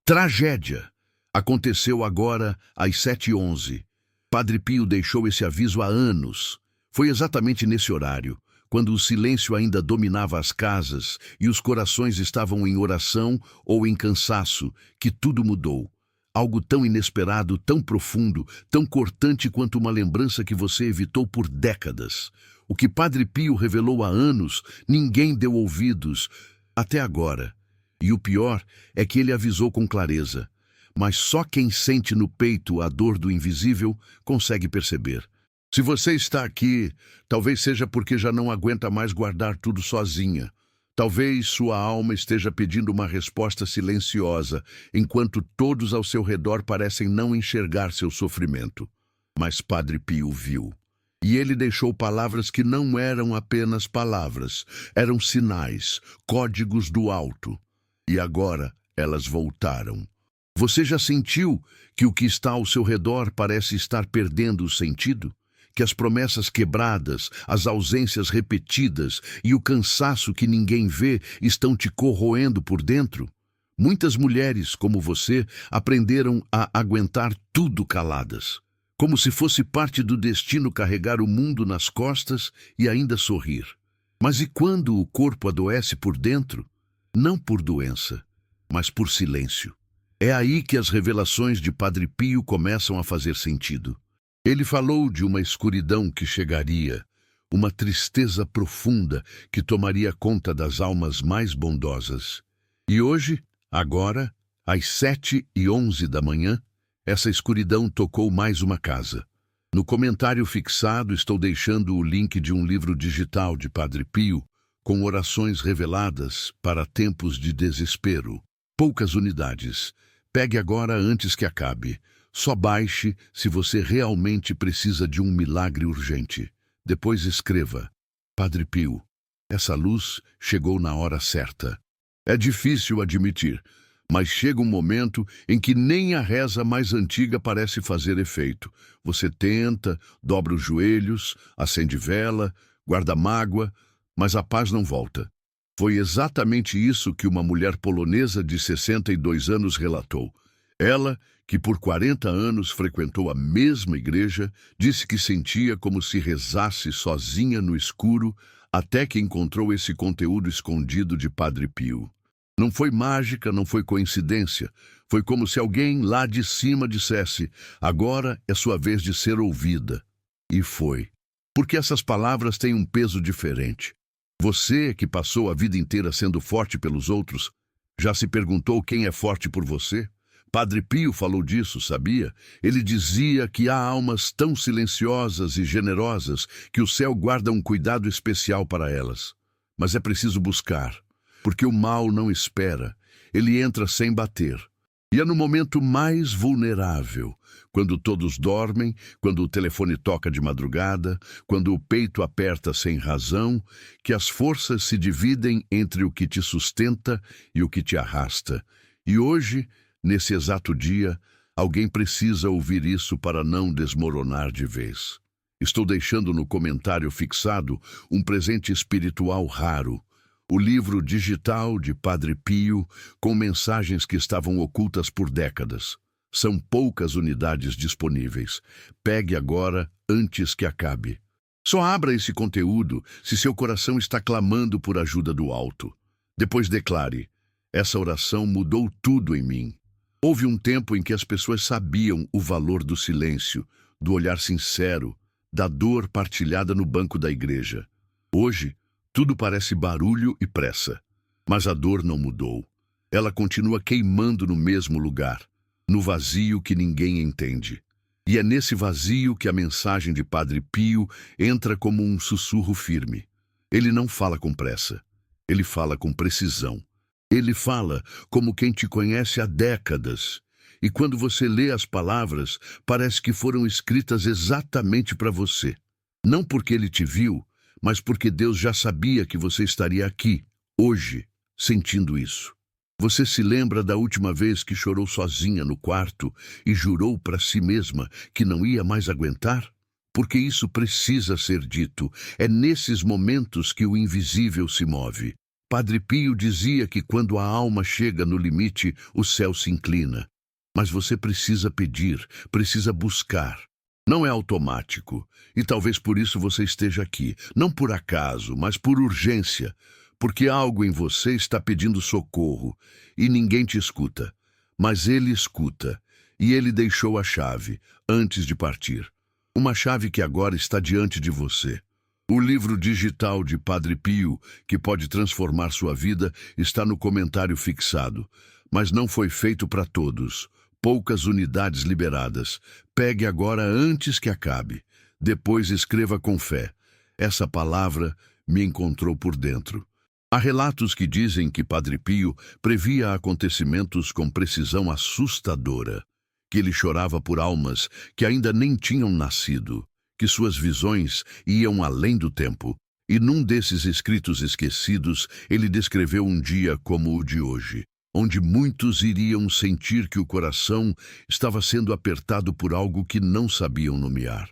Tragédia! Aconteceu agora às 7h11. Padre Pio deixou esse aviso há anos. Foi exatamente nesse horário, quando o silêncio ainda dominava as casas e os corações estavam em oração ou em cansaço, que tudo mudou. Algo tão inesperado, tão profundo, tão cortante quanto uma lembrança que você evitou por décadas. O que Padre Pio revelou há anos, ninguém deu ouvidos, até agora. E o pior é que ele avisou com clareza. Mas só quem sente no peito a dor do invisível consegue perceber. Se você está aqui, talvez seja porque já não aguenta mais guardar tudo sozinha. Talvez sua alma esteja pedindo uma resposta silenciosa, enquanto todos ao seu redor parecem não enxergar seu sofrimento. Mas Padre Pio viu. E ele deixou palavras que não eram apenas palavras, eram sinais, códigos do alto. E agora elas voltaram. Você já sentiu que o que está ao seu redor parece estar perdendo o sentido? Que as promessas quebradas, as ausências repetidas e o cansaço que ninguém vê estão te corroendo por dentro? Muitas mulheres, como você, aprenderam a aguentar tudo caladas, como se fosse parte do destino carregar o mundo nas costas e ainda sorrir. Mas e quando o corpo adoece por dentro? Não por doença, mas por silêncio. É aí que as revelações de Padre Pio começam a fazer sentido. Ele falou de uma escuridão que chegaria, uma tristeza profunda que tomaria conta das almas mais bondosas. E hoje, agora, às 7h11 da manhã, essa escuridão tocou mais uma casa. No comentário fixado estou deixando o link de um livro digital de Padre Pio, com orações reveladas para tempos de desespero. Poucas unidades. Pegue agora antes que acabe. Só baixe se você realmente precisa de um milagre urgente. Depois escreva: Padre Pio, essa luz chegou na hora certa. É difícil admitir, mas chega um momento em que nem a reza mais antiga parece fazer efeito. Você tenta, dobra os joelhos, acende vela, guarda mágoa, mas a paz não volta. Foi exatamente isso que uma mulher polonesa de 62 anos relatou. Ela, que por 40 anos frequentou a mesma igreja, disse que sentia como se rezasse sozinha no escuro, até que encontrou esse conteúdo escondido de Padre Pio. Não foi mágica, não foi coincidência. Foi como se alguém lá de cima dissesse: agora é sua vez de ser ouvida. E foi. Porque essas palavras têm um peso diferente. Você, que passou a vida inteira sendo forte pelos outros, já se perguntou quem é forte por você? Padre Pio falou disso, sabia? Ele dizia que há almas tão silenciosas e generosas que o céu guarda um cuidado especial para elas. Mas é preciso buscar, porque o mal não espera, ele entra sem bater. E é no momento mais vulnerável, quando todos dormem, quando o telefone toca de madrugada, quando o peito aperta sem razão, que as forças se dividem entre o que te sustenta e o que te arrasta. E hoje, nesse exato dia, alguém precisa ouvir isso para não desmoronar de vez. Estou deixando no comentário fixado um presente espiritual raro. O livro digital de Padre Pio, com mensagens que estavam ocultas por décadas. São poucas unidades disponíveis. Pegue agora, antes que acabe. Só abra esse conteúdo se seu coração está clamando por ajuda do alto. Depois declare: essa oração mudou tudo em mim. Houve um tempo em que as pessoas sabiam o valor do silêncio, do olhar sincero, da dor partilhada no banco da igreja. Hoje, tudo parece barulho e pressa, mas a dor não mudou. Ela continua queimando no mesmo lugar, no vazio que ninguém entende. E é nesse vazio que a mensagem de Padre Pio entra como um sussurro firme. Ele não fala com pressa, ele fala com precisão. Ele fala como quem te conhece há décadas. E quando você lê as palavras, parece que foram escritas exatamente para você. Não porque ele te viu, mas porque Deus já sabia que você estaria aqui, hoje, sentindo isso. Você se lembra da última vez que chorou sozinha no quarto e jurou para si mesma que não ia mais aguentar? Porque isso precisa ser dito. É nesses momentos que o invisível se move. Padre Pio dizia que quando a alma chega no limite, o céu se inclina. Mas você precisa pedir, precisa buscar. Não é automático. E talvez por isso você esteja aqui. Não por acaso, mas por urgência. Porque algo em você está pedindo socorro e ninguém te escuta. Mas ele escuta. E ele deixou a chave antes de partir. Uma chave que agora está diante de você. O livro digital de Padre Pio, que pode transformar sua vida, está no comentário fixado. Mas não foi feito para todos. Poucas unidades liberadas. Pegue agora antes que acabe. Depois escreva com fé. Essa palavra me encontrou por dentro. Há relatos que dizem que Padre Pio previa acontecimentos com precisão assustadora, que ele chorava por almas que ainda nem tinham nascido, que suas visões iam além do tempo. E num desses escritos esquecidos, ele descreveu um dia como o de hoje, onde muitos iriam sentir que o coração estava sendo apertado por algo que não sabiam nomear,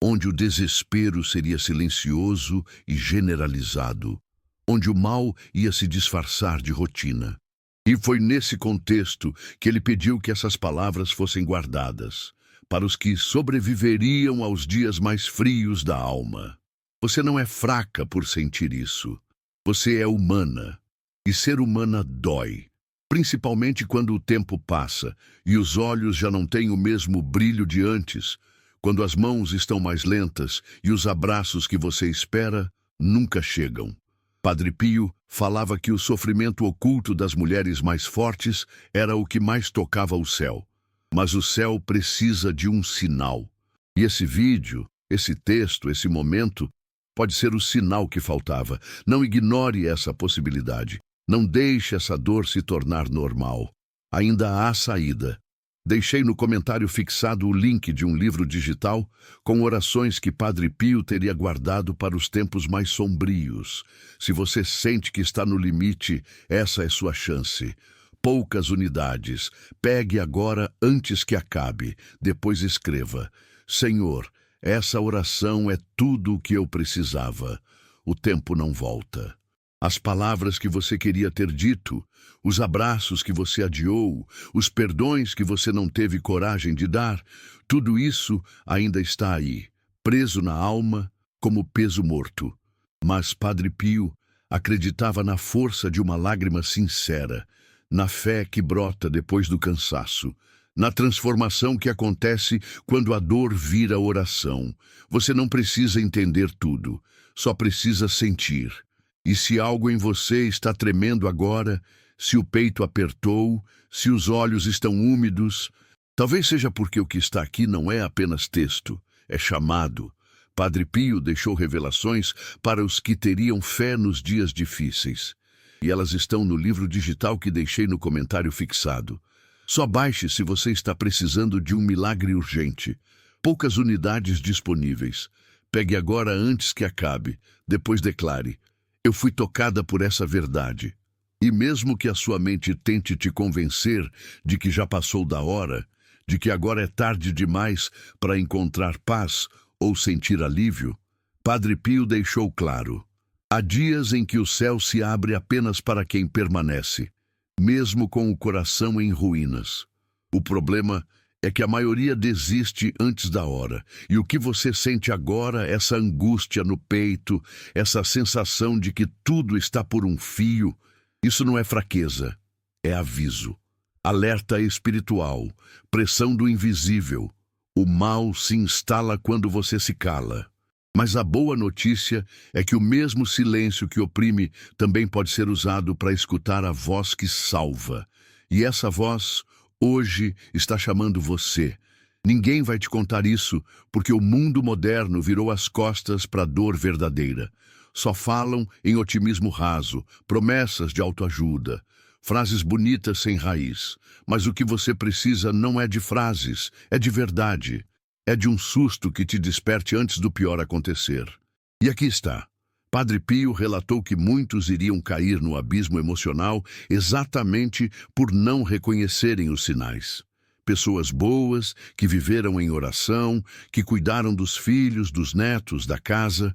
onde o desespero seria silencioso e generalizado, onde o mal ia se disfarçar de rotina. E foi nesse contexto que ele pediu que essas palavras fossem guardadas, para os que sobreviveriam aos dias mais frios da alma. Você não é fraca por sentir isso. Você é humana. E ser humana dói. Principalmente quando o tempo passa e os olhos já não têm o mesmo brilho de antes, quando as mãos estão mais lentas e os abraços que você espera nunca chegam. Padre Pio falava que o sofrimento oculto das mulheres mais fortes era o que mais tocava o céu. Mas o céu precisa de um sinal. E esse vídeo, esse texto, esse momento, pode ser o sinal que faltava. Não ignore essa possibilidade. Não deixe essa dor se tornar normal. Ainda há saída. Deixei no comentário fixado o link de um livro digital com orações que Padre Pio teria guardado para os tempos mais sombrios. Se você sente que está no limite, essa é sua chance. Poucas unidades. Pegue agora antes que acabe. Depois escreva: Senhor, essa oração é tudo o que eu precisava. O tempo não volta. As palavras que você queria ter dito, os abraços que você adiou, os perdões que você não teve coragem de dar, tudo isso ainda está aí, preso na alma como peso morto. Mas Padre Pio acreditava na força de uma lágrima sincera, na fé que brota depois do cansaço, na transformação que acontece quando a dor vira oração. Você não precisa entender tudo, só precisa sentir. E se algo em você está tremendo agora, se o peito apertou, se os olhos estão úmidos, talvez seja porque o que está aqui não é apenas texto, é chamado. Padre Pio deixou revelações para os que teriam fé nos dias difíceis. E elas estão no livro digital que deixei no comentário fixado. Só baixe se você está precisando de um milagre urgente. Poucas unidades disponíveis. Pegue agora antes que acabe. Depois declare: eu fui tocada por essa verdade. E mesmo que a sua mente tente te convencer de que já passou da hora, de que agora é tarde demais para encontrar paz ou sentir alívio, Padre Pio deixou claro: há dias em que o céu se abre apenas para quem permanece, mesmo com o coração em ruínas. O problema é que a maioria desiste antes da hora. E o que você sente agora, essa angústia no peito, essa sensação de que tudo está por um fio, isso não é fraqueza, é aviso. Alerta espiritual, pressão do invisível. O mal se instala quando você se cala. Mas a boa notícia é que o mesmo silêncio que oprime também pode ser usado para escutar a voz que salva. E essa voz hoje está chamando você. Ninguém vai te contar isso, porque o mundo moderno virou as costas para a dor verdadeira. Só falam em otimismo raso, promessas de autoajuda, frases bonitas sem raiz. Mas o que você precisa não é de frases, é de verdade. É de um susto que te desperte antes do pior acontecer. E aqui está. Padre Pio relatou que muitos iriam cair no abismo emocional exatamente por não reconhecerem os sinais. Pessoas boas, que viveram em oração, que cuidaram dos filhos, dos netos, da casa,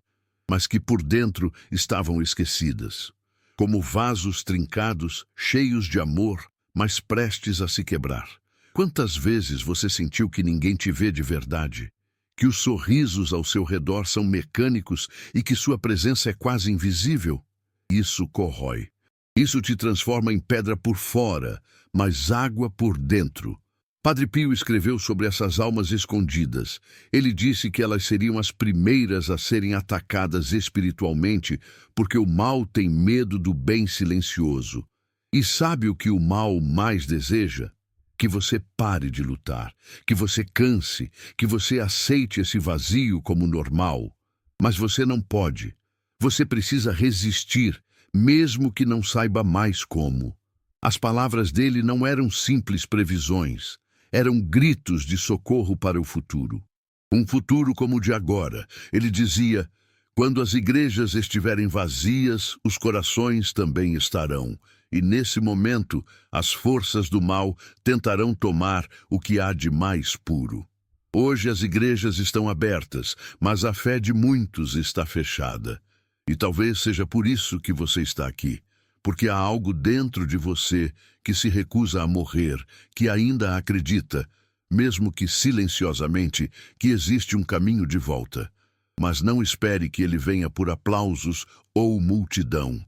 mas que por dentro estavam esquecidas. como vasos trincados, cheios de amor, mas prestes a se quebrar. Quantas vezes você sentiu que ninguém te vê de verdade? Que os sorrisos ao seu redor são mecânicos e que sua presença é quase invisível? Isso corrói. Isso te transforma em pedra por fora, mas água por dentro. Padre Pio escreveu sobre essas almas escondidas. Ele disse que elas seriam as primeiras a serem atacadas espiritualmente, porque o mal tem medo do bem silencioso. E sabe o que o mal mais deseja? Que você pare de lutar, que você canse, que você aceite esse vazio como normal. Mas você não pode. Você precisa resistir, mesmo que não saiba mais como. As palavras dele não eram simples previsões, eram gritos de socorro para o futuro. Um futuro como o de agora. Ele dizia: quando as igrejas estiverem vazias, os corações também estarão. E nesse momento, as forças do mal tentarão tomar o que há de mais puro. Hoje as igrejas estão abertas, mas a fé de muitos está fechada. E talvez seja por isso que você está aqui, porque há algo dentro de você que se recusa a morrer, que ainda acredita, mesmo que silenciosamente, que existe um caminho de volta. Mas não espere que ele venha por aplausos ou multidão.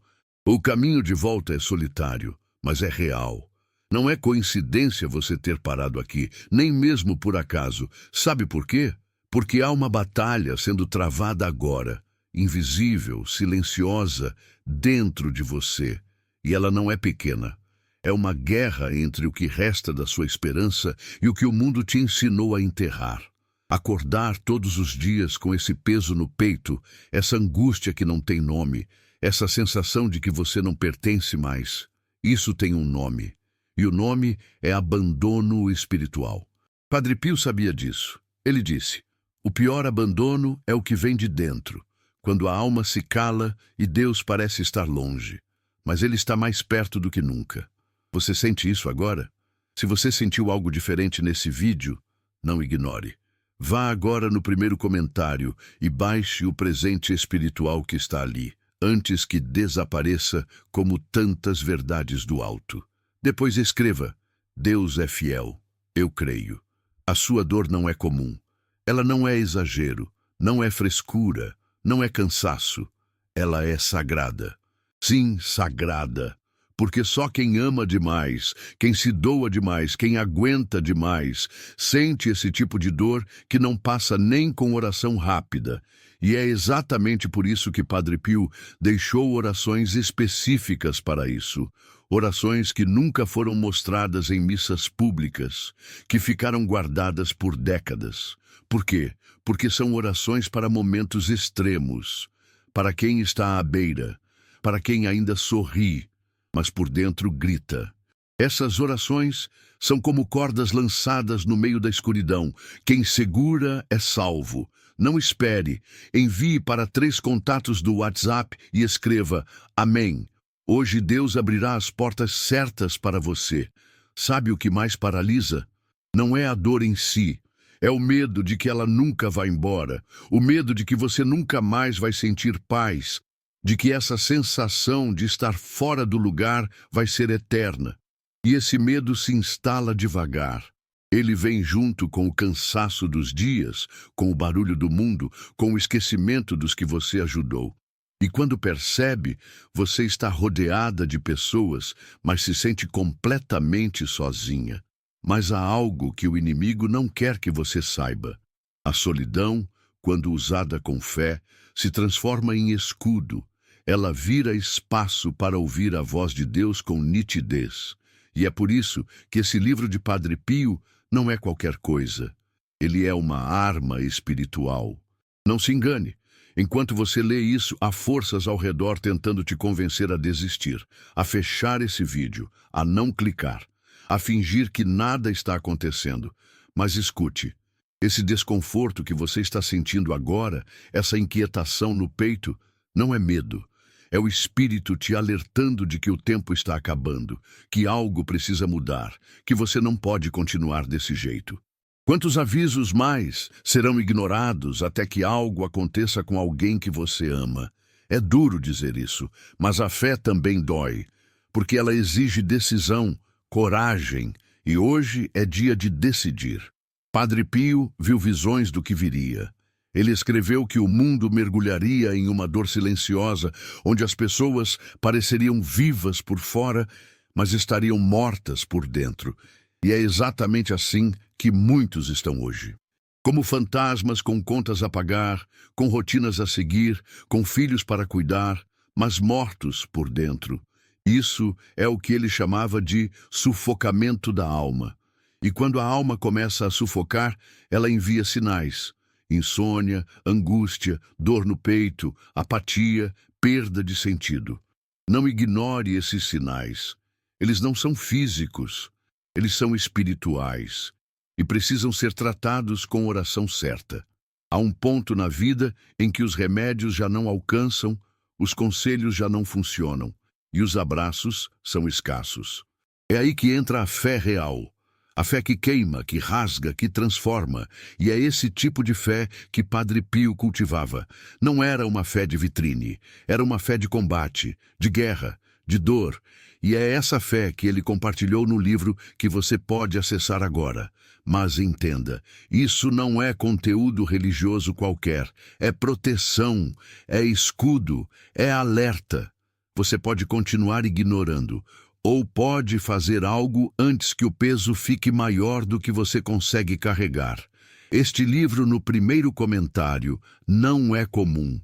O caminho de volta é solitário, mas é real. Não é coincidência você ter parado aqui, nem mesmo por acaso. Sabe por quê? Porque há uma batalha sendo travada agora, invisível, silenciosa, dentro de você. E ela não é pequena. É uma guerra entre o que resta da sua esperança e o que o mundo te ensinou a enterrar. Acordar todos os dias com esse peso no peito, essa angústia que não tem nome, essa sensação de que você não pertence mais. Isso tem um nome. E o nome é abandono espiritual. Padre Pio sabia disso. Ele disse: o pior abandono é o que vem de dentro, quando a alma se cala e Deus parece estar longe. Mas ele está mais perto do que nunca. Você sente isso agora? Se você sentiu algo diferente nesse vídeo, não ignore. Vá agora no primeiro comentário e baixe o presente espiritual que está ali, antes que desapareça como tantas verdades do alto. Depois escreva: Deus é fiel, eu creio. A sua dor não é comum. Ela não é exagero, não é frescura, não é cansaço. Ela é sagrada. Sim, sagrada. Porque só quem ama demais, quem se doa demais, quem aguenta demais, sente esse tipo de dor que não passa nem com oração rápida. E é exatamente por isso que Padre Pio deixou orações específicas para isso. Orações que nunca foram mostradas em missas públicas, que ficaram guardadas por décadas. Por quê? Porque são orações para momentos extremos, para quem está à beira, para quem ainda sorri, mas por dentro grita. Essas orações são como cordas lançadas no meio da escuridão. Quem segura é salvo. Não espere. Envie para 3 contatos do WhatsApp e escreva: Amém. Hoje Deus abrirá as portas certas para você. Sabe o que mais paralisa? Não é a dor em si. É o medo de que ela nunca vá embora. O medo de que você nunca mais vai sentir paz. De que essa sensação de estar fora do lugar vai ser eterna. E esse medo se instala devagar. Ele vem junto com o cansaço dos dias, com o barulho do mundo, com o esquecimento dos que você ajudou. E quando percebe, você está rodeada de pessoas, mas se sente completamente sozinha. Mas há algo que o inimigo não quer que você saiba. A solidão, quando usada com fé, se transforma em escudo. Ela vira espaço para ouvir a voz de Deus com nitidez. E é por isso que esse livro de Padre Pio não é qualquer coisa. Ele é uma arma espiritual. Não se engane. Enquanto você lê isso, há forças ao redor tentando te convencer a desistir, a fechar esse vídeo, a não clicar, a fingir que nada está acontecendo. Mas escute. Esse desconforto que você está sentindo agora, essa inquietação no peito, não é medo. É o Espírito te alertando de que o tempo está acabando, que algo precisa mudar, que você não pode continuar desse jeito. Quantos avisos mais serão ignorados até que algo aconteça com alguém que você ama? É duro dizer isso, mas a fé também dói, porque ela exige decisão, coragem, e hoje é dia de decidir. Padre Pio viu visões do que viria. Ele escreveu que o mundo mergulharia em uma dor silenciosa, onde as pessoas pareceriam vivas por fora, mas estariam mortas por dentro. E é exatamente assim que muitos estão hoje. Como fantasmas com contas a pagar, com rotinas a seguir, com filhos para cuidar, mas mortos por dentro. Isso é o que ele chamava de sufocamento da alma. E quando a alma começa a sufocar, ela envia sinais: insônia, angústia, dor no peito, apatia, perda de sentido. Não ignore esses sinais. Eles não são físicos, eles são espirituais e precisam ser tratados com oração certa. Há um ponto na vida em que os remédios já não alcançam, os conselhos já não funcionam e os abraços são escassos. É aí que entra a fé real. A fé que queima, que rasga, que transforma. E é esse tipo de fé que Padre Pio cultivava. Não era uma fé de vitrine, era uma fé de combate, de guerra, de dor. E é essa fé que ele compartilhou no livro que você pode acessar agora. Mas entenda, isso não é conteúdo religioso qualquer. É proteção, é escudo, é alerta. Você pode continuar ignorando, ou pode fazer algo antes que o peso fique maior do que você consegue carregar. Este livro, no primeiro comentário, não é comum.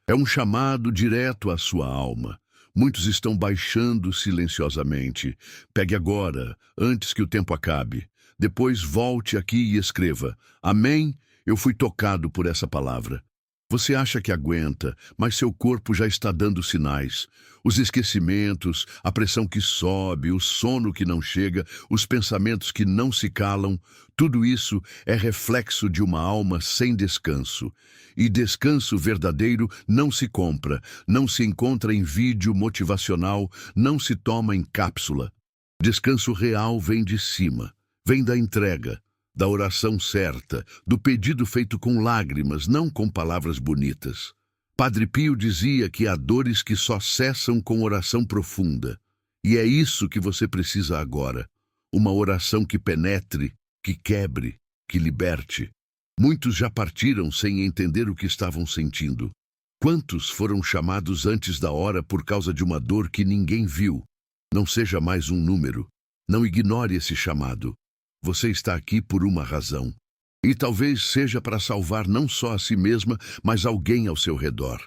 É um chamado direto à sua alma. Muitos estão baixando silenciosamente. Pegue agora, antes que o tempo acabe. Depois volte aqui e escreva: Amém, eu fui tocado por essa palavra. Você acha que aguenta, mas seu corpo já está dando sinais. Os esquecimentos, a pressão que sobe, o sono que não chega, os pensamentos que não se calam, tudo isso é reflexo de uma alma sem descanso. E descanso verdadeiro não se compra, não se encontra em vídeo motivacional, não se toma em cápsula. Descanso real vem de cima, vem da entrega, da oração certa, do pedido feito com lágrimas, não com palavras bonitas. Padre Pio dizia que há dores que só cessam com oração profunda. E é isso que você precisa agora. Uma oração que penetre, que quebre, que liberte. Muitos já partiram sem entender o que estavam sentindo. Quantos foram chamados antes da hora por causa de uma dor que ninguém viu? Não seja mais um número. Não ignore esse chamado. Você está aqui por uma razão. E talvez seja para salvar não só a si mesma, mas alguém ao seu redor.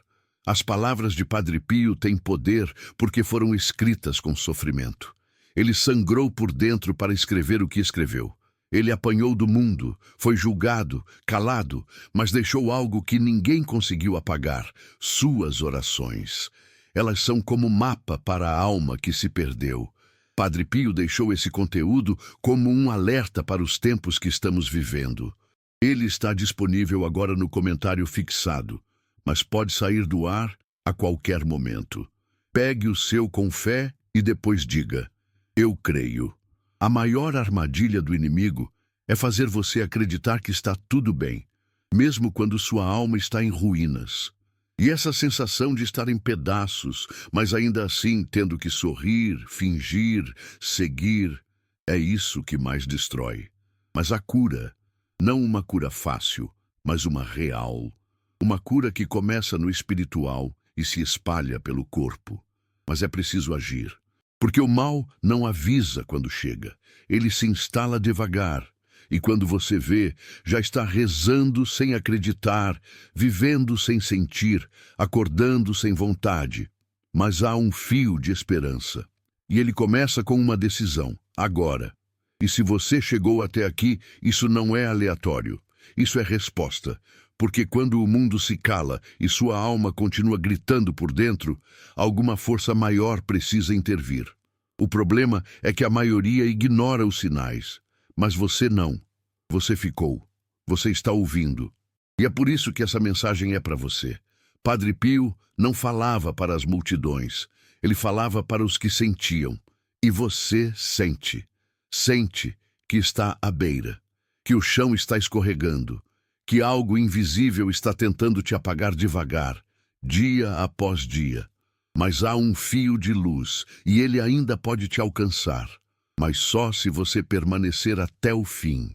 As palavras de Padre Pio têm poder porque foram escritas com sofrimento. Ele sangrou por dentro para escrever o que escreveu. Ele apanhou do mundo, foi julgado, calado, mas deixou algo que ninguém conseguiu apagar: suas orações. Elas são como mapa para a alma que se perdeu. Padre Pio deixou esse conteúdo como um alerta para os tempos que estamos vivendo. Ele está disponível agora no comentário fixado, mas pode sair do ar a qualquer momento. Pegue o seu com fé e depois diga: eu creio. A maior armadilha do inimigo é fazer você acreditar que está tudo bem, mesmo quando sua alma está em ruínas. E essa sensação de estar em pedaços, mas ainda assim tendo que sorrir, fingir, seguir, é isso que mais destrói. Mas a cura, não uma cura fácil, mas uma real. Uma cura que começa no espiritual e se espalha pelo corpo. Mas é preciso agir. Porque o mal não avisa quando chega. Ele se instala devagar. E quando você vê, já está rezando sem acreditar, vivendo sem sentir, acordando sem vontade. Mas há um fio de esperança. E ele começa com uma decisão, agora. E se você chegou até aqui, isso não é aleatório. Isso é resposta. Porque quando o mundo se cala e sua alma continua gritando por dentro, alguma força maior precisa intervir. O problema é que a maioria ignora os sinais. Mas você não. Você ficou. Você está ouvindo. E é por isso que essa mensagem é para você. Padre Pio não falava para as multidões. Ele falava para os que sentiam. E você sente. Sente que está à beira, que o chão está escorregando, que algo invisível está tentando te apagar devagar. dia após dia. Mas há um fio de luz, e ele ainda pode te alcançar, mas só se você permanecer até o fim.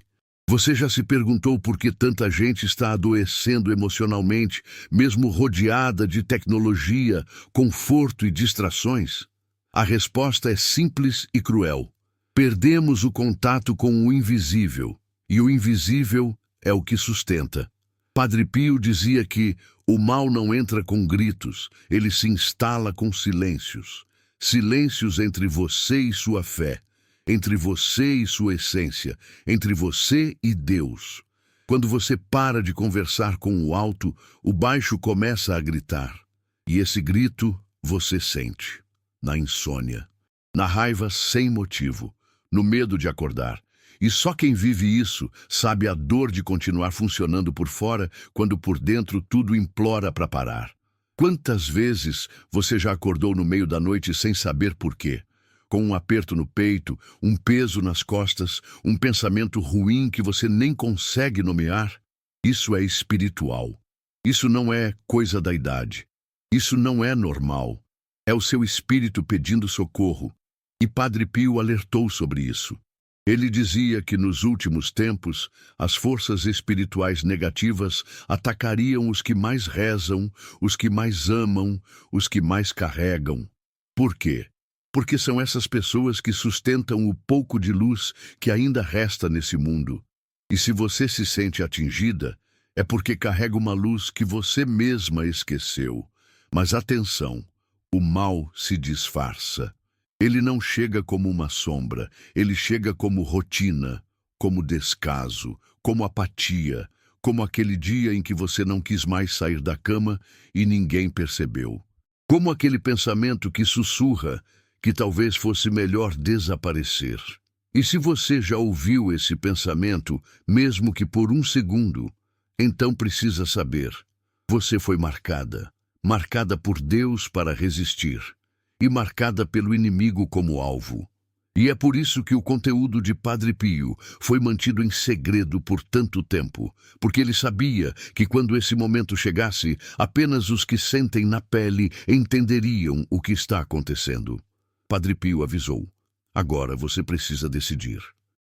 Você já se perguntou por que tanta gente está adoecendo emocionalmente, mesmo rodeada de tecnologia, conforto e distrações? A resposta é simples e cruel. Perdemos o contato com o invisível, e o invisível é o que sustenta. Padre Pio dizia que o mal não entra com gritos, ele se instala com silêncios. Silêncios entre você e sua fé, entre você e sua essência, entre você e Deus. Quando você para de conversar com o alto, o baixo começa a gritar. E esse grito você sente. Na insônia, na raiva sem motivo, no medo de acordar. E só quem vive isso sabe a dor de continuar funcionando por fora quando por dentro tudo implora para parar. Quantas vezes você já acordou no meio da noite sem saber por quê? Com um aperto no peito, um peso nas costas, um pensamento ruim que você nem consegue nomear? Isso é espiritual. Isso não é coisa da idade. Isso não é normal. É o seu espírito pedindo socorro. E Padre Pio alertou sobre isso. Ele dizia que nos últimos tempos, as forças espirituais negativas atacariam os que mais rezam, os que mais amam, os que mais carregam. Por quê? Porque são essas pessoas que sustentam o pouco de luz que ainda resta nesse mundo. E se você se sente atingida, é porque carrega uma luz que você mesma esqueceu. Mas atenção, o mal se disfarça. Ele não chega como uma sombra, ele chega como rotina, como descaso, como apatia, como aquele dia em que você não quis mais sair da cama e ninguém percebeu. Como aquele pensamento que sussurra que talvez fosse melhor desaparecer. E se você já ouviu esse pensamento, mesmo que por um segundo, então precisa saber, você foi marcada por Deus para resistir. E marcada pelo inimigo como alvo. E é por isso que o conteúdo de Padre Pio foi mantido em segredo por tanto tempo, porque ele sabia que quando esse momento chegasse, apenas os que sentem na pele entenderiam o que está acontecendo. Padre Pio avisou: agora você precisa decidir.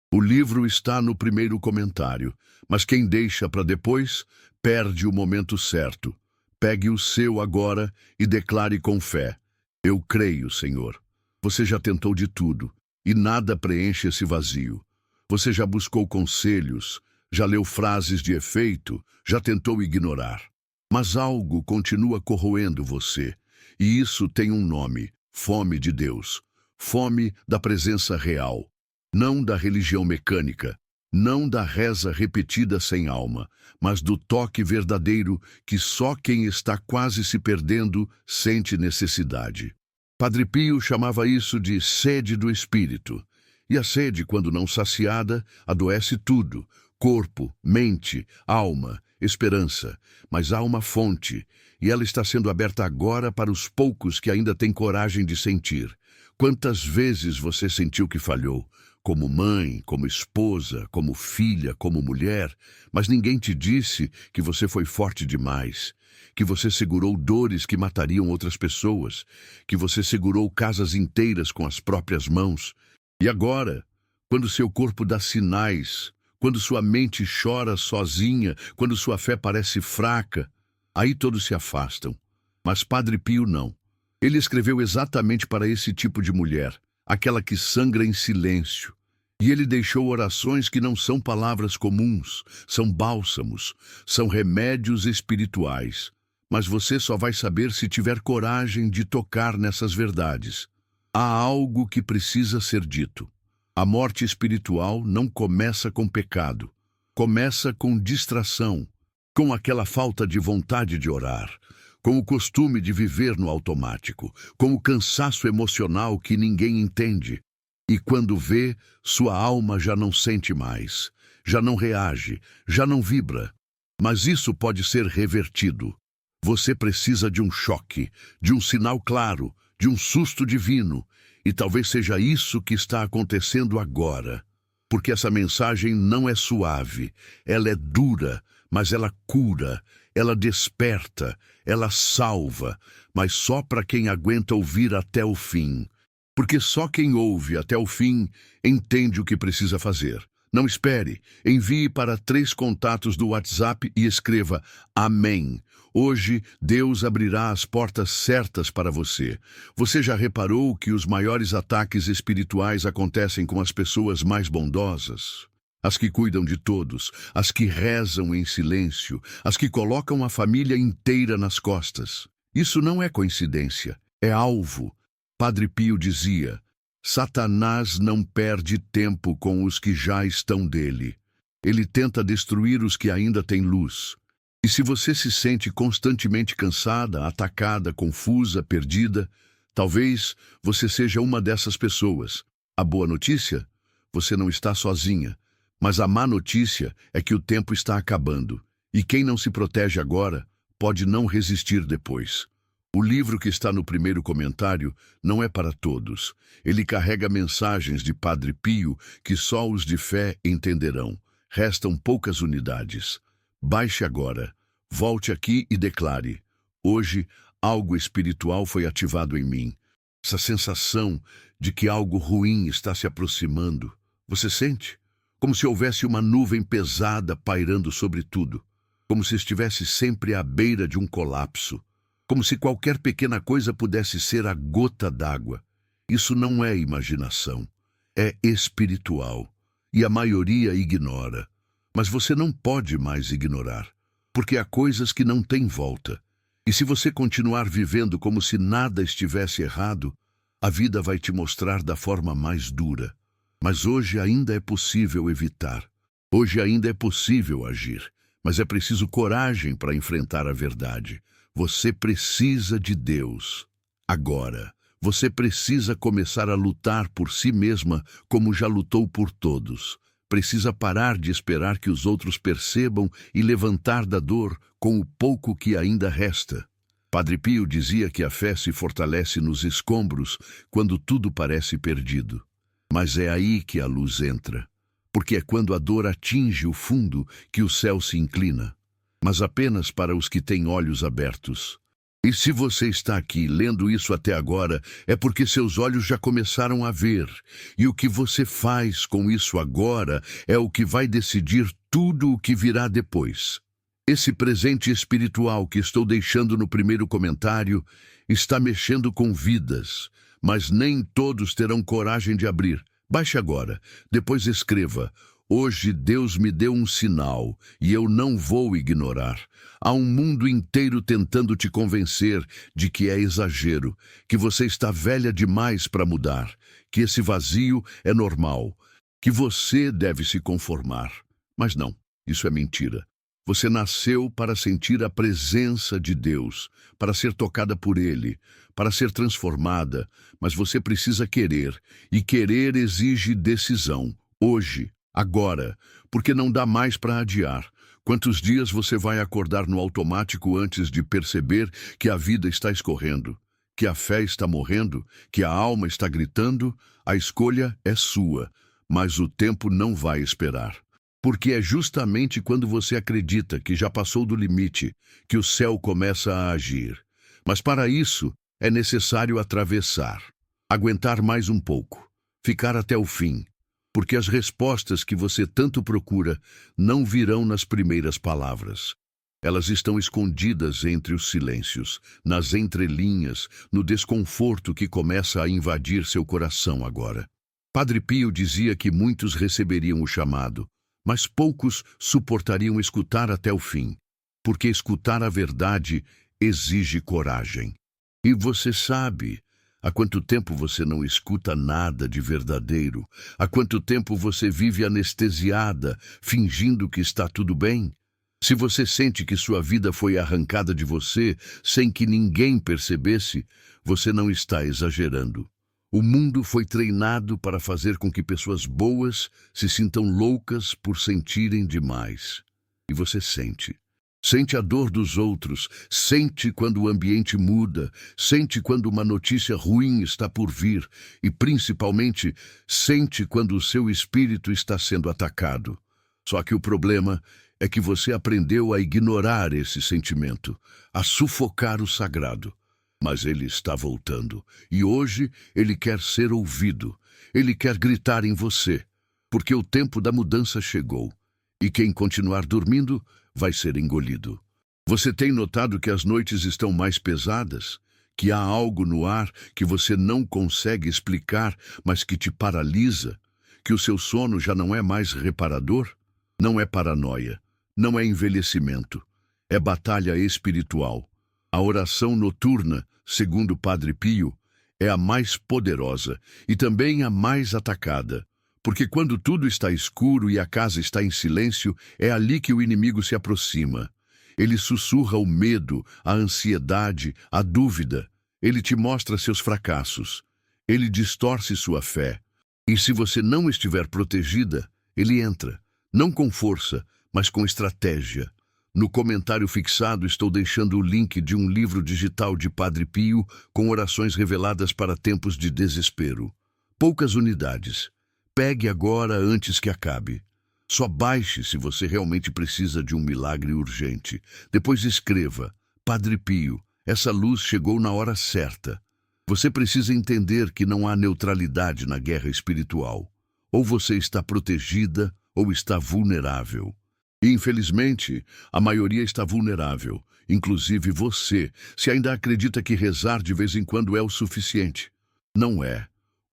O livro está no primeiro comentário, mas quem deixa para depois, perde o momento certo. Pegue o seu agora e declare com fé: eu creio, Senhor. Você já tentou de tudo, e nada preenche esse vazio. Você já buscou conselhos, já leu frases de efeito, já tentou ignorar. Mas algo continua corroendo você, e isso tem um nome: fome de Deus. Fome da presença real, não da religião mecânica, não da reza repetida sem alma, mas do toque verdadeiro que só quem está quase se perdendo sente necessidade. Padre Pio chamava isso de sede do Espírito. E a sede, quando não saciada, adoece tudo: corpo, mente, alma, esperança. Mas há uma fonte, e ela está sendo aberta agora para os poucos que ainda têm coragem de sentir. Quantas vezes você sentiu que falhou? Como mãe, como esposa, como filha, como mulher, mas ninguém te disse que você foi forte demais, que você segurou dores que matariam outras pessoas, que você segurou casas inteiras com as próprias mãos. E agora, quando seu corpo dá sinais, quando sua mente chora sozinha, quando sua fé parece fraca, aí todos se afastam. Mas Padre Pio não. Ele escreveu exatamente para esse tipo de mulher, aquela que sangra em silêncio. E ele deixou orações que não são palavras comuns, são bálsamos, são remédios espirituais. Mas você só vai saber se tiver coragem de tocar nessas verdades. Há algo que precisa ser dito. A morte espiritual não começa com pecado. Começa com distração, com aquela falta de vontade de orar, com o costume de viver no automático, com o cansaço emocional que ninguém entende. E quando vê, sua alma já não sente mais, já não reage, já não vibra. Mas isso pode ser revertido. Você precisa de um choque, de um sinal claro, de um susto divino. E talvez seja isso que está acontecendo agora. Porque essa mensagem não é suave, ela é dura, mas ela cura, ela desperta, ela salva, mas só para quem aguenta ouvir até o fim. Porque só quem ouve até o fim entende o que precisa fazer. Não espere, envie para 3 contatos do WhatsApp e escreva Amém. Hoje, Deus abrirá as portas certas para você. Você já reparou que os maiores ataques espirituais acontecem com as pessoas mais bondosas? As que cuidam de todos, as que rezam em silêncio, as que colocam a família inteira nas costas. Isso não é coincidência, é alvo. Padre Pio dizia: Satanás não perde tempo com os que já estão dele. Ele tenta destruir os que ainda têm luz. E se você se sente constantemente cansada, atacada, confusa, perdida, talvez você seja uma dessas pessoas. A boa notícia? Você não está sozinha. Mas a má notícia é que o tempo está acabando. E quem não se protege agora pode não resistir depois. O livro que está no primeiro comentário não é para todos. Ele carrega mensagens de Padre Pio que só os de fé entenderão. Restam poucas unidades. Baixe agora, volte aqui e declare: hoje, algo espiritual foi ativado em mim. Essa sensação de que algo ruim está se aproximando. Você sente? Como se houvesse uma nuvem pesada pairando sobre tudo. Como se estivesse sempre à beira de um colapso. Como se qualquer pequena coisa pudesse ser a gota d'água. Isso não é imaginação. É espiritual. E a maioria ignora. Mas você não pode mais ignorar. Porque há coisas que não têm volta. E se você continuar vivendo como se nada estivesse errado, a vida vai te mostrar da forma mais dura. Mas hoje ainda é possível evitar. Hoje ainda é possível agir. Mas é preciso coragem para enfrentar a verdade. Você precisa de Deus. Agora, você precisa começar a lutar por si mesma como já lutou por todos. Precisa parar de esperar que os outros percebam e levantar da dor com o pouco que ainda resta. Padre Pio dizia que a fé se fortalece nos escombros quando tudo parece perdido. Mas é aí que a luz entra, porque é quando a dor atinge o fundo que o céu se inclina. Mas apenas para os que têm olhos abertos. E se você está aqui lendo isso até agora, é porque seus olhos já começaram a ver. E o que você faz com isso agora é o que vai decidir tudo o que virá depois. Esse presente espiritual que estou deixando no primeiro comentário está mexendo com vidas, mas nem todos terão coragem de abrir. Baixe agora, depois escreva: hoje Deus me deu um sinal e eu não vou ignorar. Há um mundo inteiro tentando te convencer de que é exagero, que você está velha demais para mudar, que esse vazio é normal, que você deve se conformar. Mas não, isso é mentira. Você nasceu para sentir a presença de Deus, para ser tocada por Ele, para ser transformada, mas você precisa querer, e querer exige decisão, hoje, agora, porque não dá mais para adiar. Quantos dias você vai acordar no automático antes de perceber que a vida está escorrendo, que a fé está morrendo, que a alma está gritando? A escolha é sua, mas o tempo não vai esperar. Porque é justamente quando você acredita que já passou do limite que o céu começa a agir. Mas para isso é necessário atravessar, aguentar mais um pouco, ficar até o fim. Porque as respostas que você tanto procura não virão nas primeiras palavras. Elas estão escondidas entre os silêncios, nas entrelinhas, no desconforto que começa a invadir seu coração agora. Padre Pio dizia que muitos receberiam o chamado, mas poucos suportariam escutar até o fim, porque escutar a verdade exige coragem. E você sabe, há quanto tempo você não escuta nada de verdadeiro? Há quanto tempo você vive anestesiada, fingindo que está tudo bem? Se você sente que sua vida foi arrancada de você sem que ninguém percebesse, você não está exagerando. O mundo foi treinado para fazer com que pessoas boas se sintam loucas por sentirem demais. E você sente. Sente a dor dos outros, sente quando o ambiente muda, sente quando uma notícia ruim está por vir e, principalmente, sente quando o seu espírito está sendo atacado. Só que o problema é que você aprendeu a ignorar esse sentimento, a sufocar o sagrado. Mas ele está voltando, e hoje ele quer ser ouvido. Ele quer gritar em você, porque o tempo da mudança chegou, e quem continuar dormindo vai ser engolido. Você tem notado que as noites estão mais pesadas? Que há algo no ar que você não consegue explicar, mas que te paralisa? Que o seu sono já não é mais reparador? Não é paranoia, não é envelhecimento, é batalha espiritual. A oração noturna, segundo Padre Pio, é a mais poderosa e também a mais atacada. Porque quando tudo está escuro e a casa está em silêncio, é ali que o inimigo se aproxima. Ele sussurra o medo, a ansiedade, a dúvida. Ele te mostra seus fracassos. Ele distorce sua fé. E se você não estiver protegida, ele entra, não com força, mas com estratégia. No comentário fixado estou deixando o link de um livro digital de Padre Pio com orações reveladas para tempos de desespero. Poucas unidades. Pegue agora antes que acabe. Só baixe se você realmente precisa de um milagre urgente. Depois escreva: Padre Pio, essa luz chegou na hora certa. Você precisa entender que não há neutralidade na guerra espiritual. Ou você está protegida ou está vulnerável. E, infelizmente, a maioria está vulnerável, inclusive você, se ainda acredita que rezar de vez em quando é o suficiente. Não é.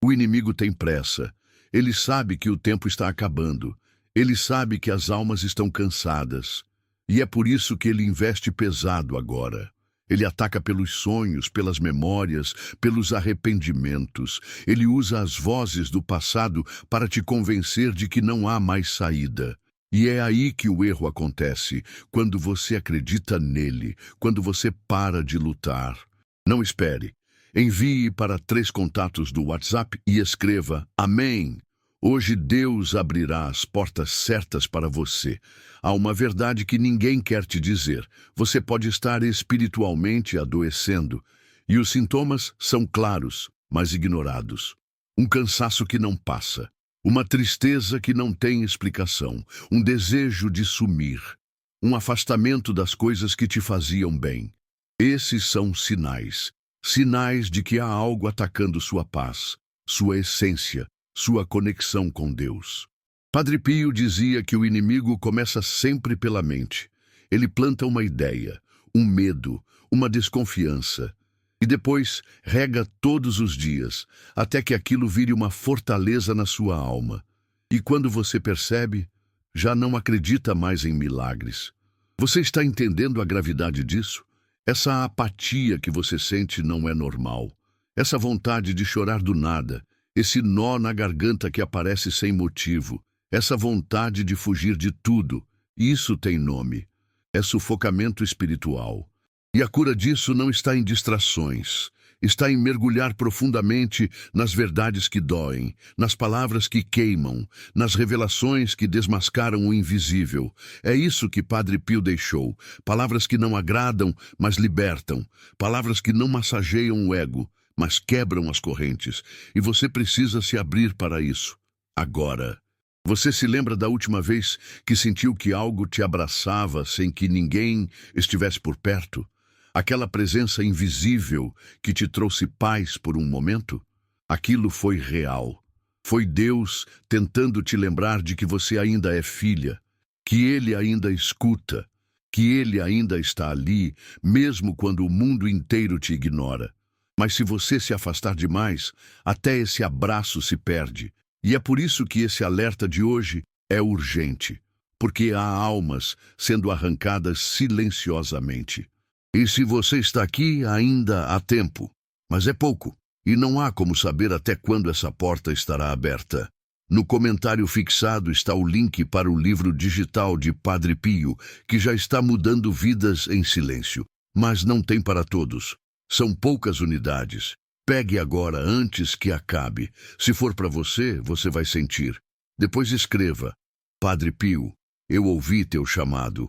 O inimigo tem pressa. Ele sabe que o tempo está acabando. Ele sabe que as almas estão cansadas. E é por isso que ele investe pesado agora. Ele ataca pelos sonhos, pelas memórias, pelos arrependimentos. Ele usa as vozes do passado para te convencer de que não há mais saída. E é aí que o erro acontece, quando você acredita nele, quando você para de lutar. Não espere. Envie para 3 contatos do WhatsApp e escreva: Amém. Hoje Deus abrirá as portas certas para você. Há uma verdade que ninguém quer te dizer. Você pode estar espiritualmente adoecendo, e os sintomas são claros, mas ignorados. Um cansaço que não passa, uma tristeza que não tem explicação, um desejo de sumir, um afastamento das coisas que te faziam bem. Esses são sinais, sinais de que há algo atacando sua paz, sua essência, sua conexão com Deus. Padre Pio dizia que o inimigo começa sempre pela mente. Ele planta uma ideia, um medo, uma desconfiança, e depois rega todos os dias, até que aquilo vire uma fortaleza na sua alma. E quando você percebe, já não acredita mais em milagres. Você está entendendo a gravidade disso? Essa apatia que você sente não é normal. Essa vontade de chorar do nada, esse nó na garganta que aparece sem motivo, essa vontade de fugir de tudo, isso tem nome. É sufocamento espiritual. E a cura disso não está em distrações, está em mergulhar profundamente nas verdades que doem, nas palavras que queimam, nas revelações que desmascaram o invisível. É isso que Padre Pio deixou, palavras que não agradam, mas libertam, palavras que não massageiam o ego, mas quebram as correntes, e você precisa se abrir para isso, agora. Você se lembra da última vez que sentiu que algo te abraçava sem que ninguém estivesse por perto? Aquela presença invisível que te trouxe paz por um momento? Aquilo foi real. Foi Deus tentando te lembrar de que você ainda é filha, que Ele ainda escuta, que Ele ainda está ali, mesmo quando o mundo inteiro te ignora. Mas se você se afastar demais, até esse abraço se perde. E é por isso que esse alerta de hoje é urgente, porque há almas sendo arrancadas silenciosamente. E se você está aqui, ainda há tempo, mas é pouco, e não há como saber até quando essa porta estará aberta. No comentário fixado está o link para o livro digital de Padre Pio, que já está mudando vidas em silêncio, mas não tem para todos. São poucas unidades. Pegue agora antes que acabe. Se for para você, você vai sentir. Depois escreva: Padre Pio, eu ouvi teu chamado.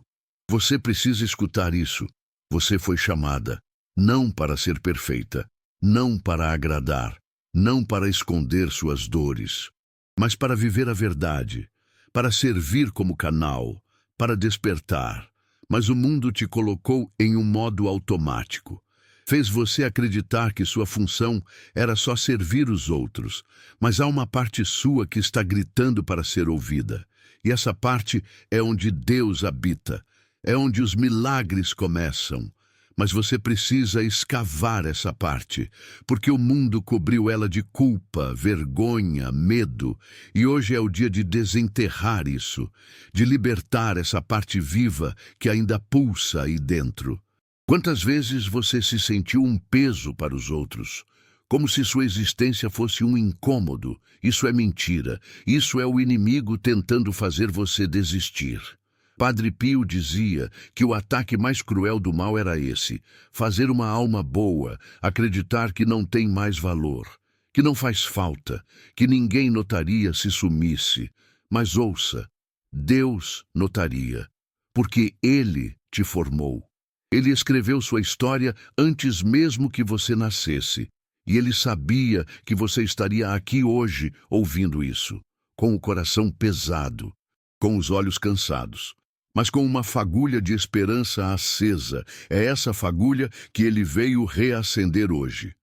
Você precisa escutar isso. Você foi chamada, não para ser perfeita, não para agradar, não para esconder suas dores, mas para viver a verdade, para servir como canal, para despertar, mas o mundo te colocou em um modo automático. Fez você acreditar que sua função era só servir os outros, mas há uma parte sua que está gritando para ser ouvida. E essa parte é onde Deus habita, é onde os milagres começam. Mas você precisa escavar essa parte, porque o mundo cobriu ela de culpa, vergonha, medo, e hoje é o dia de desenterrar isso, de libertar essa parte viva que ainda pulsa aí dentro. Quantas vezes você se sentiu um peso para os outros, como se sua existência fosse um incômodo? Isso é mentira, isso é o inimigo tentando fazer você desistir. Padre Pio dizia que o ataque mais cruel do mal era esse: fazer uma alma boa acreditar que não tem mais valor, que não faz falta, que ninguém notaria se sumisse. Mas ouça, Deus notaria, porque Ele te formou. Ele escreveu sua história antes mesmo que você nascesse, e Ele sabia que você estaria aqui hoje ouvindo isso, com o coração pesado, com os olhos cansados, mas com uma fagulha de esperança acesa. É essa fagulha que Ele veio reacender hoje.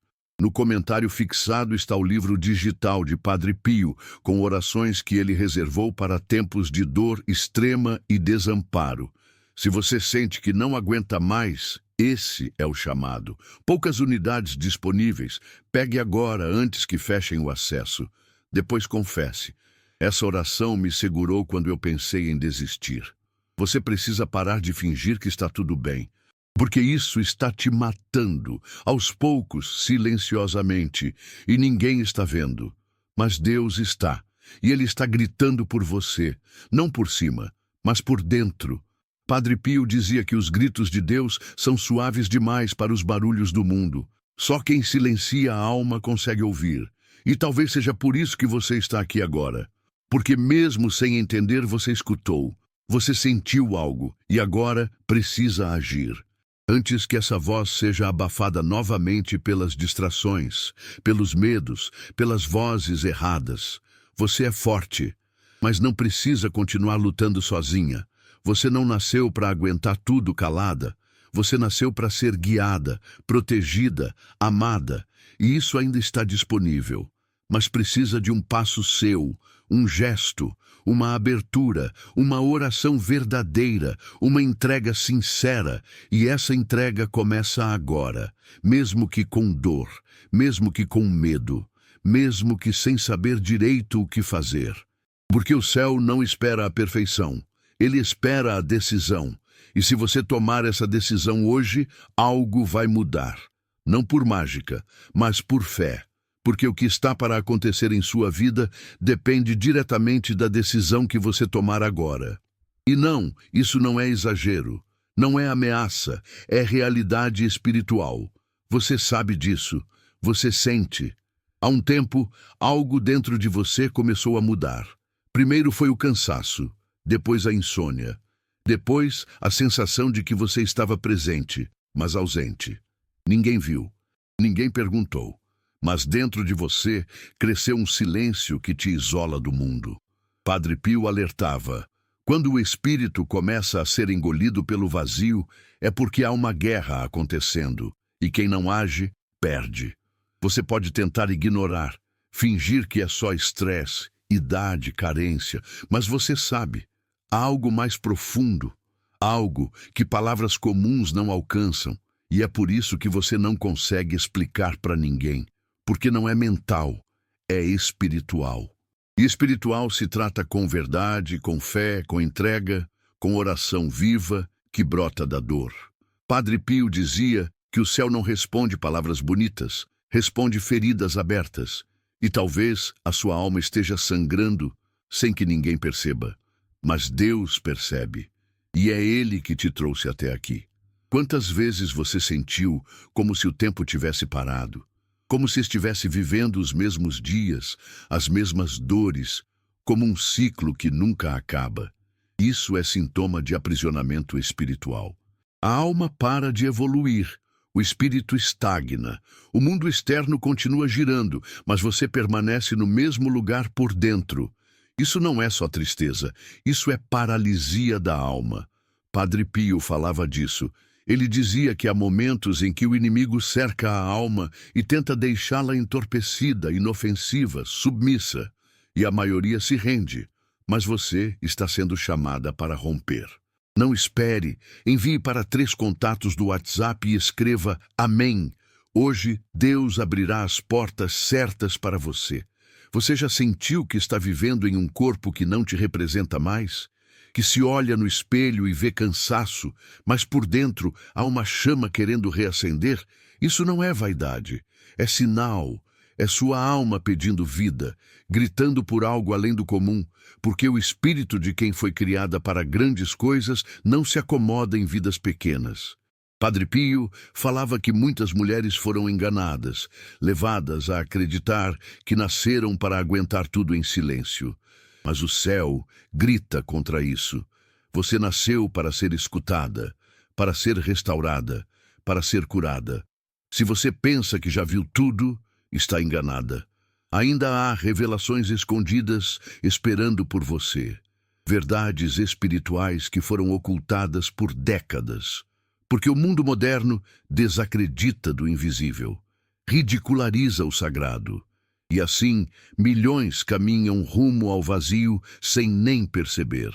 No comentário fixado está o livro digital de Padre Pio, com orações que ele reservou para tempos de dor extrema e desamparo. Se você sente que não aguenta mais, esse é o chamado. Poucas unidades disponíveis. Pegue agora, antes que fechem o acesso. Depois confesse: essa oração me segurou quando eu pensei em desistir. Você precisa parar de fingir que está tudo bem, porque isso está te matando, aos poucos, silenciosamente, e ninguém está vendo. Mas Deus está, e Ele está gritando por você, não por cima, mas por dentro. Padre Pio dizia que os gritos de Deus são suaves demais para os barulhos do mundo. Só quem silencia a alma consegue ouvir. E talvez seja por isso que você está aqui agora. Porque mesmo sem entender, você escutou. Você sentiu algo e agora precisa agir. Antes que essa voz seja abafada novamente pelas distrações, pelos medos, pelas vozes erradas. Você é forte, mas não precisa continuar lutando sozinha. Você não nasceu para aguentar tudo calada. Você nasceu para ser guiada, protegida, amada. E isso ainda está disponível. Mas precisa de um passo seu, um gesto, uma abertura, uma oração verdadeira, uma entrega sincera. E essa entrega começa agora, mesmo que com dor, mesmo que com medo, mesmo que sem saber direito o que fazer. Porque o céu não espera a perfeição. Ele espera a decisão. E se você tomar essa decisão hoje, algo vai mudar. Não por mágica, mas por fé. Porque o que está para acontecer em sua vida depende diretamente da decisão que você tomar agora. E não, isso não é exagero, não é ameaça, é realidade espiritual. Você sabe disso, você sente. Há um tempo, algo dentro de você começou a mudar. Primeiro foi o cansaço, depois a insônia, depois a sensação de que você estava presente, mas ausente. Ninguém viu, ninguém perguntou. Mas dentro de você cresceu um silêncio que te isola do mundo. Padre Pio alertava: quando o espírito começa a ser engolido pelo vazio, é porque há uma guerra acontecendo, e quem não age, perde. Você pode tentar ignorar, fingir que é só estresse, idade, carência, mas você sabe, há algo mais profundo, algo que palavras comuns não alcançam, e é por isso que você não consegue explicar para ninguém. Porque não é mental, é espiritual. E espiritual se trata com verdade, com fé, com entrega, com oração viva que brota da dor. Padre Pio dizia que o céu não responde palavras bonitas, responde feridas abertas. E talvez a sua alma esteja sangrando sem que ninguém perceba. Mas Deus percebe, e é Ele que te trouxe até aqui. Quantas vezes você sentiu como se o tempo tivesse parado? Como se estivesse vivendo os mesmos dias, as mesmas dores, como um ciclo que nunca acaba. Isso é sintoma de aprisionamento espiritual. A alma para de evoluir, o espírito estagna, o mundo externo continua girando, mas você permanece no mesmo lugar por dentro. Isso não é só tristeza, isso é paralisia da alma. Padre Pio falava disso. Ele dizia que há momentos em que o inimigo cerca a alma e tenta deixá-la entorpecida, inofensiva, submissa. E a maioria se rende, mas você está sendo chamada para romper. Não espere, envie para 3 contatos do WhatsApp e escreva Amém. Hoje, Deus abrirá as portas certas para você. Você já sentiu que está vivendo em um corpo que não te representa mais? Que se olha no espelho e vê cansaço, mas por dentro há uma chama querendo reacender? Isso não é vaidade, é sinal. É sua alma pedindo vida, gritando por algo além do comum, porque o espírito de quem foi criada para grandes coisas não se acomoda em vidas pequenas. Padre Pio falava que muitas mulheres foram enganadas, levadas a acreditar que nasceram para aguentar tudo em silêncio. Mas o céu grita contra isso. Você nasceu para ser escutada, para ser restaurada, para ser curada. Se você pensa que já viu tudo, está enganada. Ainda há revelações escondidas esperando por você. Verdades espirituais que foram ocultadas por décadas. Porque o mundo moderno desacredita do invisível, ridiculariza o sagrado. E assim, milhões caminham rumo ao vazio sem nem perceber.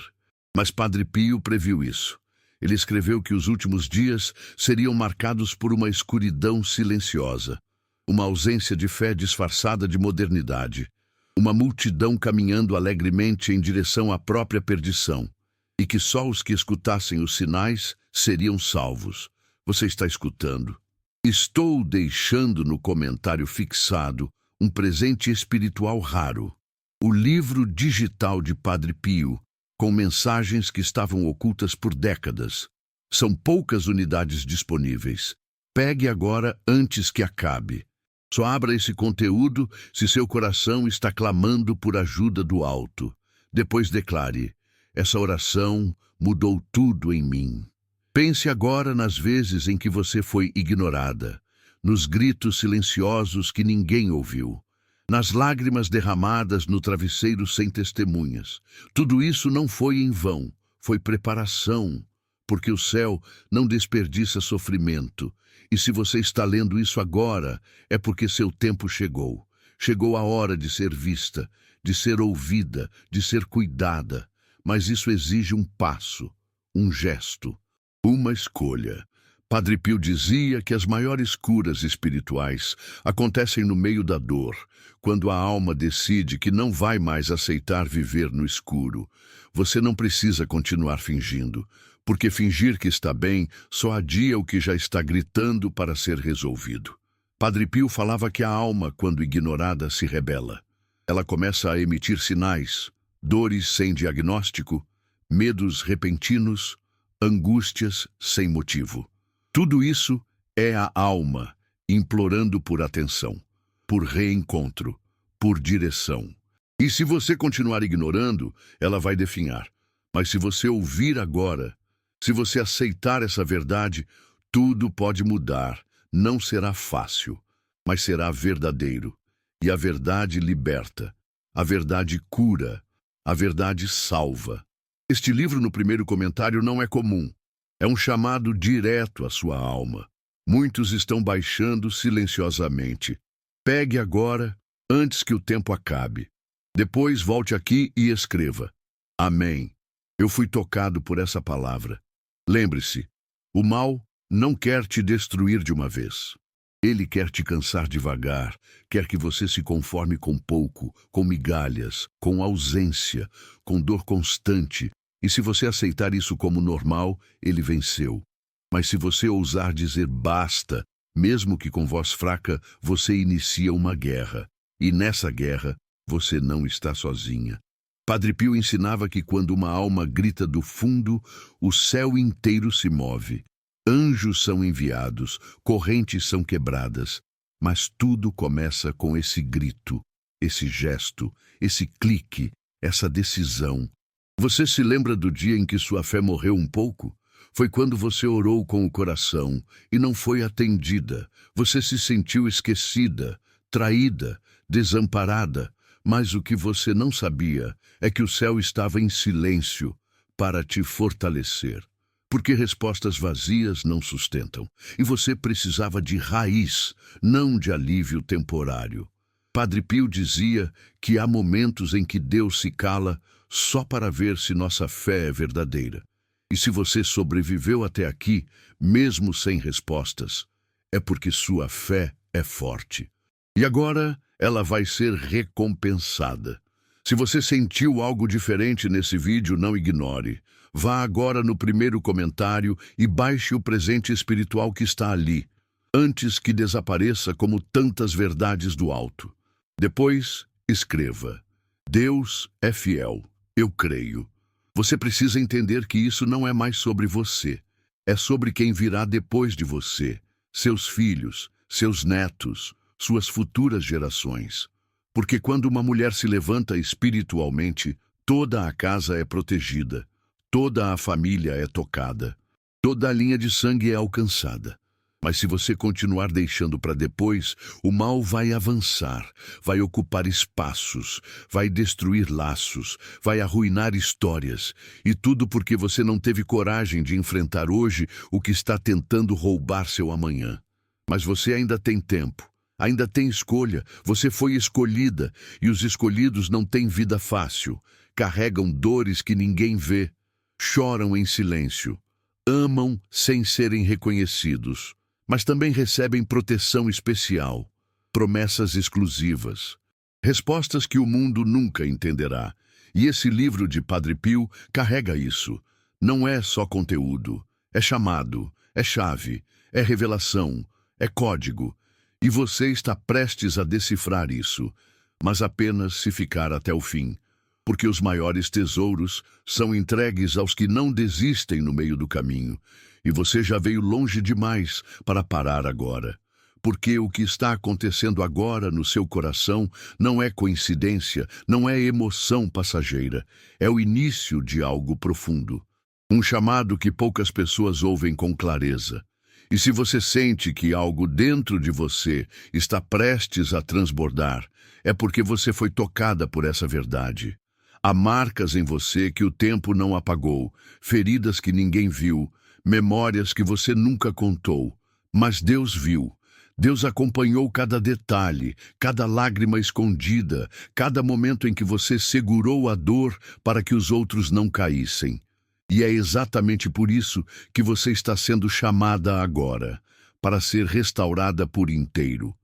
Mas Padre Pio previu isso. Ele escreveu que os últimos dias seriam marcados por uma escuridão silenciosa. Uma ausência de fé disfarçada de modernidade, uma multidão caminhando alegremente em direção à própria perdição, e que só os que escutassem os sinais seriam salvos. Você está escutando? Estou deixando no comentário fixado um presente espiritual raro, o livro digital de Padre Pio, com mensagens que estavam ocultas por décadas. São poucas unidades disponíveis. Pegue agora antes que acabe. Só abra esse conteúdo se seu coração está clamando por ajuda do alto. Depois declare: essa oração mudou tudo em mim. Pense agora nas vezes em que você foi ignorada, nos gritos silenciosos que ninguém ouviu, nas lágrimas derramadas no travesseiro sem testemunhas. Tudo isso não foi em vão, foi preparação, porque o céu não desperdiça sofrimento. E se você está lendo isso agora, é porque seu tempo chegou. Chegou a hora de ser vista, de ser ouvida, de ser cuidada. Mas isso exige um passo, um gesto, uma escolha. Padre Pio dizia que as maiores curas espirituais acontecem no meio da dor, quando a alma decide que não vai mais aceitar viver no escuro. Você não precisa continuar fingindo, porque fingir que está bem só adia o que já está gritando para ser resolvido. Padre Pio falava que a alma, quando ignorada, se rebela. Ela começa a emitir sinais, dores sem diagnóstico, medos repentinos, angústias sem motivo. Tudo isso é a alma implorando por atenção, por reencontro, por direção. E se você continuar ignorando, ela vai definhar. Mas se você ouvir agora, se você aceitar essa verdade, tudo pode mudar. Não será fácil, mas será verdadeiro. E a verdade liberta, a verdade cura, a verdade salva. Este livro, no primeiro comentário, não é comum. É um chamado direto à sua alma. Muitos estão baixando silenciosamente. Pegue agora, antes que o tempo acabe. Depois volte aqui e escreva: Amém. Eu fui tocado por essa palavra. Lembre-se, o mal não quer te destruir de uma vez. Ele quer te cansar devagar, quer que você se conforme com pouco, com migalhas, com ausência, com dor constante. E se você aceitar isso como normal, ele venceu. Mas se você ousar dizer basta, mesmo que com voz fraca, você inicia uma guerra. E nessa guerra, você não está sozinha. Padre Pio ensinava que quando uma alma grita do fundo, o céu inteiro se move. Anjos são enviados, correntes são quebradas. Mas tudo começa com esse grito, esse gesto, esse clique, essa decisão. Você se lembra do dia em que sua fé morreu um pouco? Foi quando você orou com o coração e não foi atendida. Você se sentiu esquecida, traída, desamparada. Mas o que você não sabia é que o céu estava em silêncio para te fortalecer. Porque respostas vazias não sustentam, e você precisava de raiz, não de alívio temporário. Padre Pio dizia que há momentos em que Deus se cala só para ver se nossa fé é verdadeira. E se você sobreviveu até aqui, mesmo sem respostas, é porque sua fé é forte. E agora ela vai ser recompensada. Se você sentiu algo diferente nesse vídeo, não ignore. Vá agora no primeiro comentário e baixe o presente espiritual que está ali, antes que desapareça como tantas verdades do alto. Depois, escreva: Deus é fiel, eu creio. Você precisa entender que isso não é mais sobre você. É sobre quem virá depois de você, seus filhos, seus netos, suas futuras gerações. Porque quando uma mulher se levanta espiritualmente, toda a casa é protegida, toda a família é tocada, toda a linha de sangue é alcançada. Mas se você continuar deixando para depois, o mal vai avançar, vai ocupar espaços, vai destruir laços, vai arruinar histórias. E tudo porque você não teve coragem de enfrentar hoje o que está tentando roubar seu amanhã. Mas você ainda tem tempo. Ainda tem escolha, você foi escolhida, e os escolhidos não têm vida fácil. Carregam dores que ninguém vê, choram em silêncio, amam sem serem reconhecidos, mas também recebem proteção especial, promessas exclusivas, respostas que o mundo nunca entenderá. E esse livro de Padre Pio carrega isso. Não é só conteúdo, é chamado, é chave, é revelação, é código. E você está prestes a decifrar isso, mas apenas se ficar até o fim, porque os maiores tesouros são entregues aos que não desistem no meio do caminho, e você já veio longe demais para parar agora. Porque o que está acontecendo agora no seu coração não é coincidência, não é emoção passageira, é o início de algo profundo. Um chamado que poucas pessoas ouvem com clareza. E se você sente que algo dentro de você está prestes a transbordar, é porque você foi tocada por essa verdade. Há marcas em você que o tempo não apagou, feridas que ninguém viu, memórias que você nunca contou. Mas Deus viu. Deus acompanhou cada detalhe, cada lágrima escondida, cada momento em que você segurou a dor para que os outros não caíssem. E é exatamente por isso que você está sendo chamada agora, para ser restaurada por inteiro.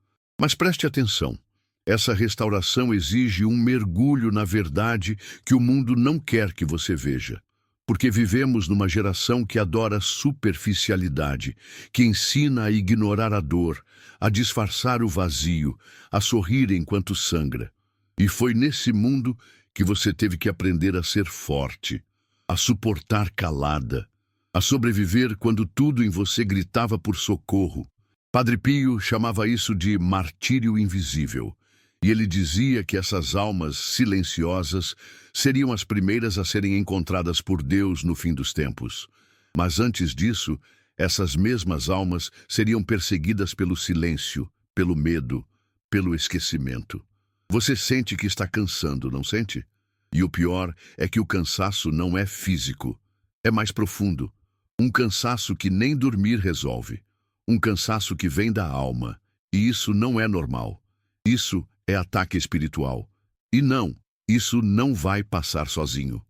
Mas preste atenção, essa restauração exige um mergulho na verdade que o mundo não quer que você veja. Porque vivemos numa geração que adora superficialidade, que ensina a ignorar a dor, a disfarçar o vazio, a sorrir enquanto sangra. E foi nesse mundo que você teve que aprender a ser forte, a suportar calada, a sobreviver quando tudo em você gritava por socorro. Padre Pio chamava isso de martírio invisível, e ele dizia que essas almas silenciosas seriam as primeiras a serem encontradas por Deus no fim dos tempos. Mas antes disso, essas mesmas almas seriam perseguidas pelo silêncio, pelo medo, pelo esquecimento. Você sente que está cansando, não sente? E o pior é que o cansaço não é físico, é mais profundo. Um cansaço que nem dormir resolve. Um cansaço que vem da alma. E isso não é normal. Isso é ataque espiritual. E não, isso não vai passar sozinho.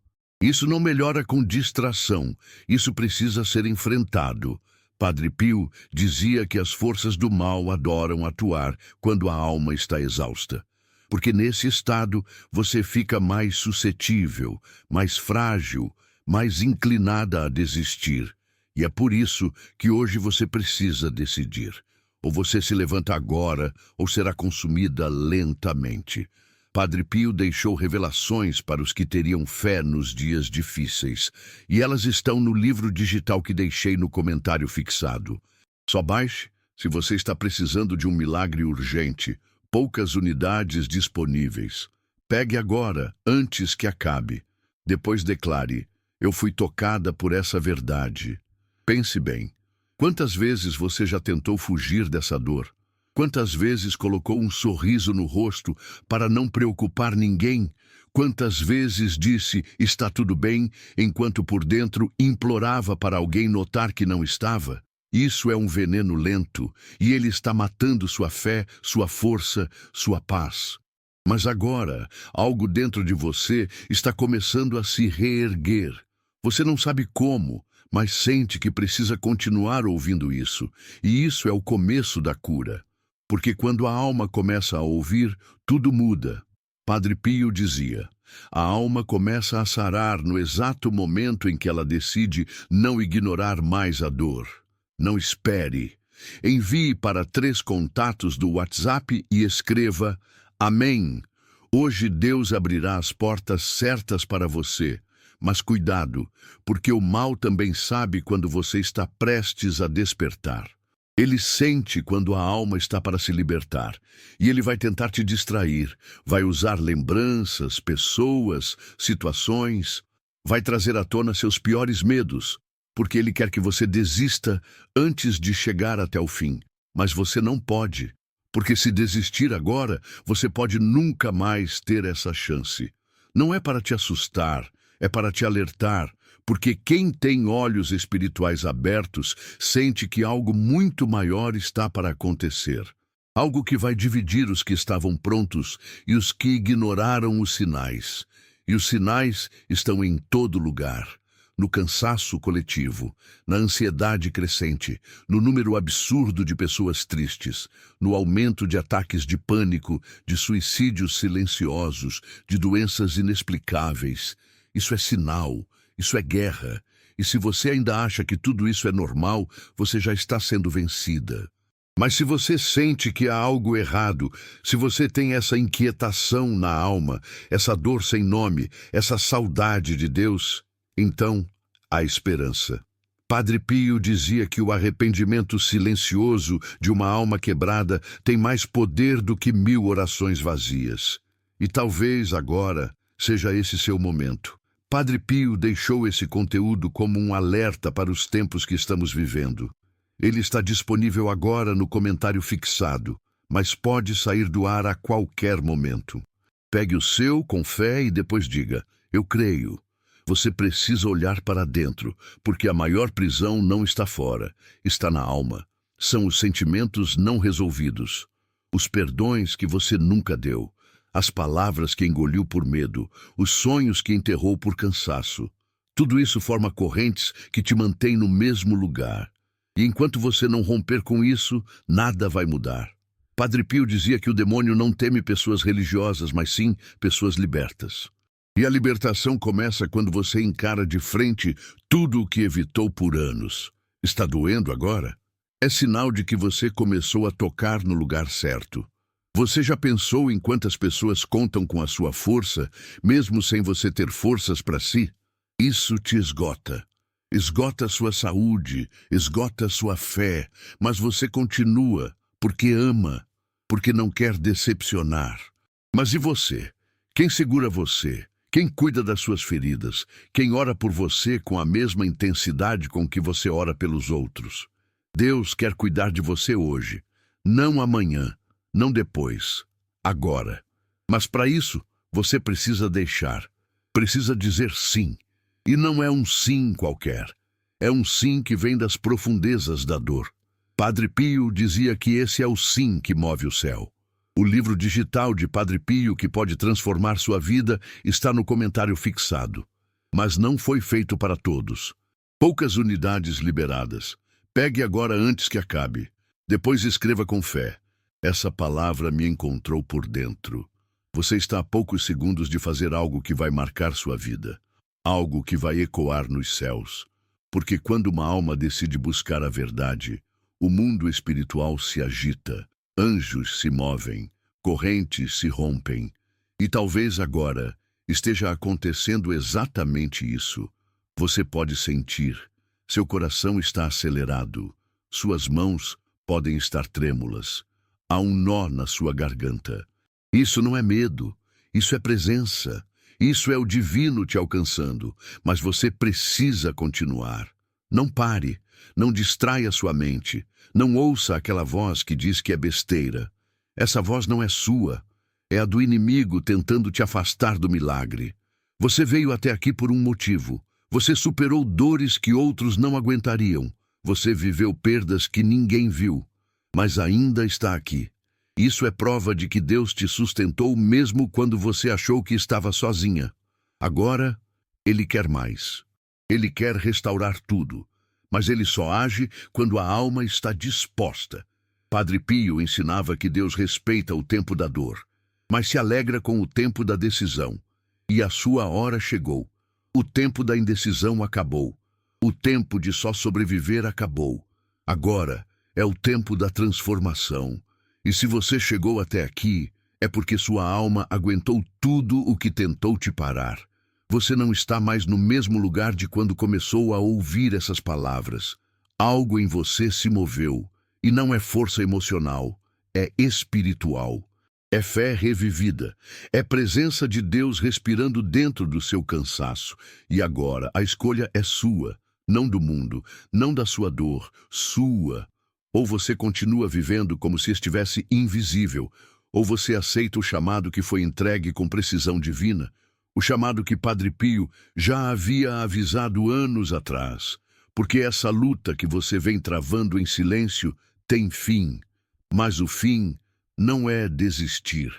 Isso não melhora com distração. Isso precisa ser enfrentado. Padre Pio dizia que as forças do mal adoram atuar quando a alma está exausta. Porque nesse estado você fica mais suscetível, mais frágil, mais inclinada a desistir. E é por isso que hoje você precisa decidir. Ou você se levanta agora, ou será consumida lentamente. Padre Pio deixou revelações para os que teriam fé nos dias difíceis, e elas estão no livro digital que deixei no comentário fixado. Só baixe se você está precisando de um milagre urgente. Poucas unidades disponíveis. Pegue agora, antes que acabe. Depois declare: eu fui tocada por essa verdade. Pense bem. Quantas vezes você já tentou fugir dessa dor? Quantas vezes colocou um sorriso no rosto para não preocupar ninguém? Quantas vezes disse, está tudo bem, enquanto por dentro implorava para alguém notar que não estava? Isso é um veneno lento, e ele está matando sua fé, sua força, sua paz. Mas agora, algo dentro de você está começando a se reerguer. Você não sabe como, mas sente que precisa continuar ouvindo isso, e isso é o começo da cura. Porque quando a alma começa a ouvir, tudo muda. Padre Pio dizia, a alma começa a sarar no exato momento em que ela decide não ignorar mais a dor. Não espere. Envie para 3 contatos do WhatsApp e escreva, Amém. Hoje Deus abrirá as portas certas para você. Mas cuidado, porque o mal também sabe quando você está prestes a despertar. Ele sente quando a alma está para se libertar, e ele vai tentar te distrair, vai usar lembranças, pessoas, situações, vai trazer à tona seus piores medos, porque ele quer que você desista antes de chegar até o fim. Mas você não pode, porque se desistir agora, você pode nunca mais ter essa chance. Não é para te assustar, é para te alertar, porque quem tem olhos espirituais abertos sente que algo muito maior está para acontecer. Algo que vai dividir os que estavam prontos e os que ignoraram os sinais. E os sinais estão em todo lugar. No cansaço coletivo, na ansiedade crescente, no número absurdo de pessoas tristes, no aumento de ataques de pânico, de suicídios silenciosos, de doenças inexplicáveis. Isso é sinal. Isso é guerra, e se você ainda acha que tudo isso é normal, você já está sendo vencida. Mas se você sente que há algo errado, se você tem essa inquietação na alma, essa dor sem nome, essa saudade de Deus, então há esperança. Padre Pio dizia que o arrependimento silencioso de uma alma quebrada tem mais poder do que 1000 orações vazias. E talvez agora seja esse seu momento. Padre Pio deixou esse conteúdo como um alerta para os tempos que estamos vivendo. Ele está disponível agora no comentário fixado, mas pode sair do ar a qualquer momento. Pegue o seu com fé e depois diga, eu creio. Você precisa olhar para dentro, porque a maior prisão não está fora, está na alma. São os sentimentos não resolvidos, os perdões que você nunca deu. As palavras que engoliu por medo, os sonhos que enterrou por cansaço. Tudo isso forma correntes que te mantêm no mesmo lugar. E enquanto você não romper com isso, nada vai mudar. Padre Pio dizia que o demônio não teme pessoas religiosas, mas sim pessoas libertas. E a libertação começa quando você encara de frente tudo o que evitou por anos. Está doendo agora? É sinal de que você começou a tocar no lugar certo. Você já pensou em quantas pessoas contam com a sua força, mesmo sem você ter forças para si? Isso te esgota. Esgota sua saúde, esgota sua fé, mas você continua, porque ama, porque não quer decepcionar. Mas e você? Quem segura você? Quem cuida das suas feridas? Quem ora por você com a mesma intensidade com que você ora pelos outros? Deus quer cuidar de você hoje, não amanhã. Não depois, agora. Mas para isso, você precisa deixar. Precisa dizer sim. E não é um sim qualquer. É um sim que vem das profundezas da dor. Padre Pio dizia que esse é o sim que move o céu. O livro digital de Padre Pio que pode transformar sua vida está no comentário fixado. Mas não foi feito para todos. Poucas unidades liberadas. Pegue agora antes que acabe. Depois escreva com fé. Essa palavra me encontrou por dentro. Você está a poucos segundos de fazer algo que vai marcar sua vida. Algo que vai ecoar nos céus. Porque quando uma alma decide buscar a verdade, o mundo espiritual se agita, anjos se movem, correntes se rompem. E talvez agora esteja acontecendo exatamente isso. Você pode sentir. Seu coração está acelerado. Suas mãos podem estar trêmulas. Há um nó na sua garganta. Isso não é medo, isso é presença. Isso é o divino te alcançando, mas você precisa continuar. Não pare, não distraia sua mente, não ouça aquela voz que diz que é besteira. Essa voz não é sua, é a do inimigo tentando te afastar do milagre. Você veio até aqui por um motivo. Você superou dores que outros não aguentariam. Você viveu perdas que ninguém viu, mas ainda está aqui. Isso é prova de que Deus te sustentou mesmo quando você achou que estava sozinha. Agora, Ele quer mais. Ele quer restaurar tudo, mas Ele só age quando a alma está disposta. Padre Pio ensinava que Deus respeita o tempo da dor, mas se alegra com o tempo da decisão. E a sua hora chegou. O tempo da indecisão acabou. O tempo de só sobreviver acabou. Agora é o tempo da transformação. E se você chegou até aqui, é porque sua alma aguentou tudo o que tentou te parar. Você não está mais no mesmo lugar de quando começou a ouvir essas palavras. Algo em você se moveu, e não é força emocional, é espiritual. É fé revivida, é presença de Deus respirando dentro do seu cansaço. E agora a escolha é sua, não do mundo, não da sua dor, sua. Ou você continua vivendo como se estivesse invisível, ou você aceita o chamado que foi entregue com precisão divina, o chamado que Padre Pio já havia avisado anos atrás, porque essa luta que você vem travando em silêncio tem fim, mas o fim não é desistir.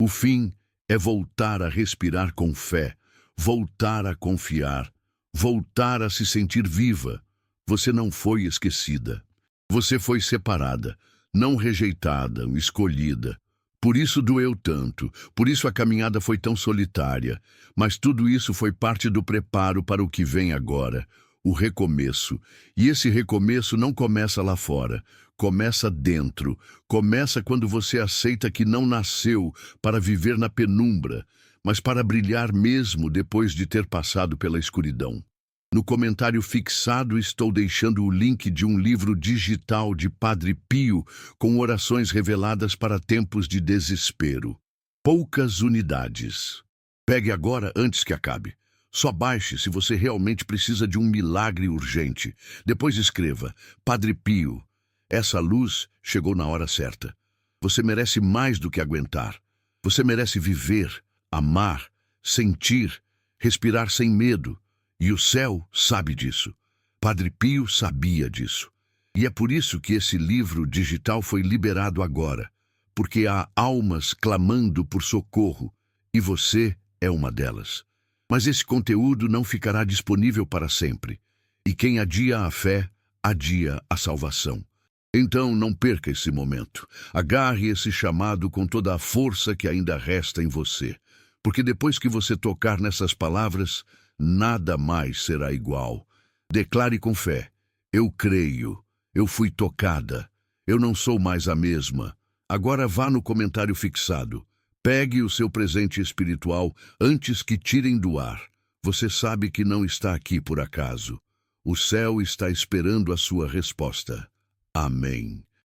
O fim é voltar a respirar com fé, voltar a confiar, voltar a se sentir viva. Você não foi esquecida. Você foi separada, não rejeitada, escolhida. Por isso doeu tanto, por isso a caminhada foi tão solitária. Mas tudo isso foi parte do preparo para o que vem agora, o recomeço. E esse recomeço não começa lá fora, começa dentro. Começa quando você aceita que não nasceu para viver na penumbra, mas para brilhar mesmo depois de ter passado pela escuridão. No comentário fixado estou deixando o link de um livro digital de Padre Pio com orações reveladas para tempos de desespero. Poucas unidades. Pegue agora antes que acabe. Só baixe se você realmente precisa de um milagre urgente. Depois escreva: Padre Pio, essa luz chegou na hora certa. Você merece mais do que aguentar. Você merece viver, amar, sentir, respirar sem medo. E o céu sabe disso. Padre Pio sabia disso. E é por isso que esse livro digital foi liberado agora, porque há almas clamando por socorro, e você é uma delas. Mas esse conteúdo não ficará disponível para sempre, e quem adia a fé, adia a salvação. Então não perca esse momento. Agarre esse chamado com toda a força que ainda resta em você, porque depois que você tocar nessas palavras, nada mais será igual. Declare com fé: eu creio, eu fui tocada, eu não sou mais a mesma. Agora vá no comentário fixado. Pegue o seu presente espiritual antes que tirem do ar. Você sabe que não está aqui por acaso. O céu está esperando a sua resposta. Amém.